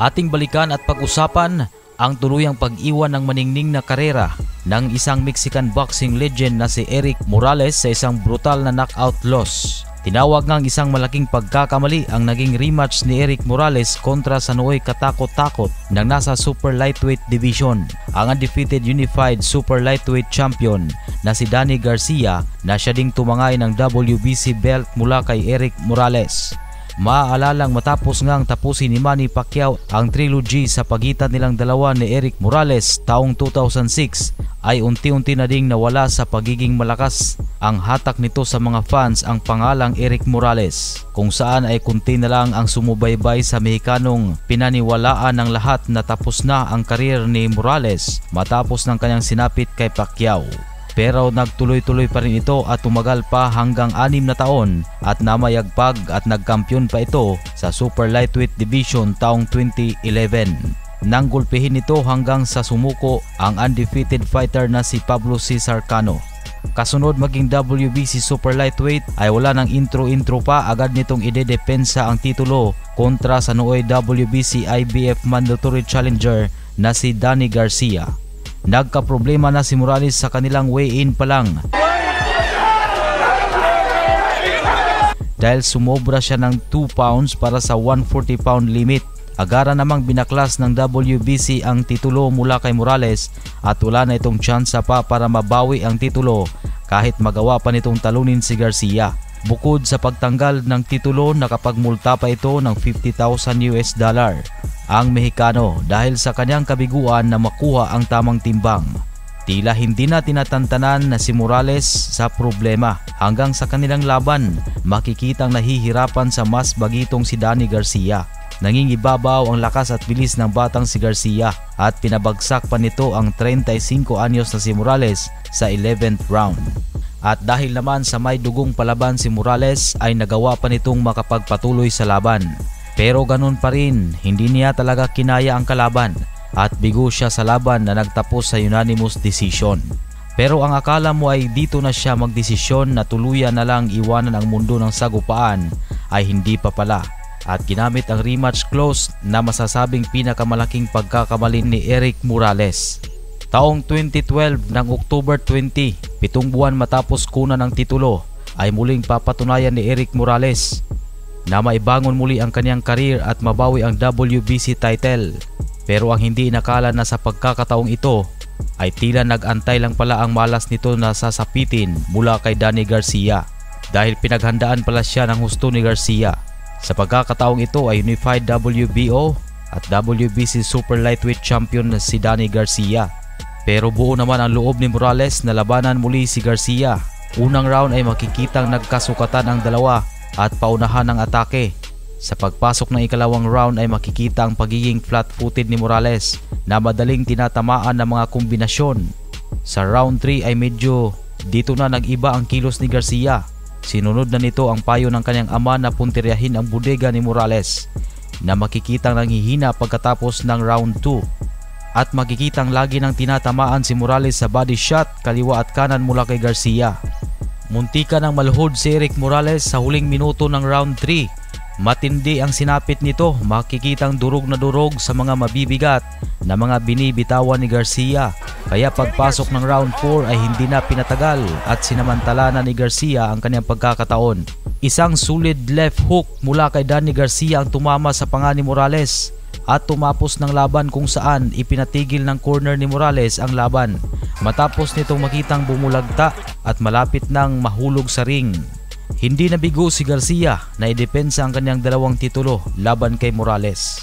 Ating balikan at pag-usapan ang tuluyang pag-iwan ng maningning na karera ng isang Mexican boxing legend na si Erik Morales sa isang brutal na knockout loss. Tinawag ngang isang malaking pagkakamali ang naging rematch ni Erik Morales kontra sa nooy katakot-takot ng nasa super lightweight division, ang undefeated unified super lightweight champion na si Danny Garcia na siya ding tumangay ng WBC belt mula kay Erik Morales. Maaalalang matapos ngang tapusin ni Manny Pacquiao ang trilogy sa pagitan nilang dalawa ni Erik Morales taong 2006 ay unti-unti na ding nawala sa pagiging malakas ang hatak nito sa mga fans ang pangalang Erik Morales, kung saan ay kunti na lang ang sumubaybay sa Mexicanong pinaniwalaan ng lahat na tapos na ang karir ni Morales matapos ng kanyang sinapit kay Pacquiao. Pero nagtuloy-tuloy pa rin ito at tumagal pa hanggang 6 na taon at namayagpag at nagkampiyon pa ito sa super lightweight division taong 2011. Nang gulpihin ito hanggang sa sumuko ang undefeated fighter na si Pablo Cesar Cano. Kasunod maging WBC super lightweight ay wala ng intro pa, agad nitong idedepensa ang titulo kontra sa nooy WBC IBF mandatory challenger na si Danny Garcia. Nagka-problema na si Morales sa kanilang weigh-in pa lang dahil sumobra siya ng 2 pounds para sa 140 pound limit. Agara namang binaklas ng WBC ang titulo mula kay Morales at wala na itong tsansa pa para mabawi ang titulo kahit magawa pa nitong talunin si Garcia. Bukod sa pagtanggal ng titulo, nakapagmulta pa ito ng $50,000 ang Mexicano dahil sa kanyang kabiguan na makuha ang tamang timbang. Tila hindi na tinatantanan na si Morales sa problema. Hanggang sa kanilang laban, makikitang nahihirapan sa mas bagitong si Danny Garcia. Nangingibabaw ang lakas at bilis ng batang si Garcia at pinabagsak pa nito ang 35 anyos na si Morales sa 11th round. At dahil naman sa may dugong palaban si Morales ay nagawa pa nitong makapagpatuloy sa laban. Pero ganun pa rin, hindi niya talaga kinaya ang kalaban at bigo siya sa laban na nagtapos sa unanimous decision. Pero ang akala mo ay dito na siya magdesisyon na tuluyan na lang iwanan ang mundo ng sagupaan ay hindi pa pala. At ginamit ang rematch clause na masasabing pinakamalaking pagkakamali ni Erik Morales. Taong 2012 ng October 20, 7 buwan matapos kunan ng titulo, ay muling papatunayan ni Erik Morales na maibangon muli ang kanyang karir at mabawi ang WBC title. Pero ang hindi inakala na sa pagkakataong ito ay tila nag-antay lang pala ang malas nito na sasapitin mula kay Danny Garcia dahil pinaghandaan pala siya ng husto ni Garcia. Sa pagkakataong ito ay unified WBO at WBC super lightweight champion na si Danny Garcia. Pero buo naman ang loob ni Morales na labanan muli si Garcia. Unang round ay makikitang nagkasukatan ang dalawa at paunahan ng atake. Sa pagpasok ng ikalawang round ay makikita ang pagiging flat-footed ni Morales na madaling tinatamaan ng mga kombinasyon. Sa round 3 ay medyo dito na nag-iba ang kilos ni Garcia. Sinunod na nito ang payo ng kanyang ama na puntiryahin ang bodega ni Morales na makikitang nanghihina pagkatapos ng round 2. At makikitang lagi nang tinatamaan si Morales sa body shot kaliwa at kanan mula kay Garcia. Muntika ng malhod si Erik Morales sa huling minuto ng round 3. Matindi ang sinapit nito, makikitang durog na durog sa mga mabibigat na mga binibitawan ni Garcia. Kaya pagpasok ng round 4 ay hindi na pinatagal at sinamantala na ni Garcia ang kanyang pagkakataon. Isang solid left hook mula kay Danny Garcia ang tumama sa panga ni Morales at tumapos ng laban kung saan ipinatigil ng corner ni Morales ang laban matapos nitong makitang bumulagta at malapit nang mahulog sa ring. Hindi nabigo si Garcia na idepensa ang kanyang dalawang titulo laban kay Morales.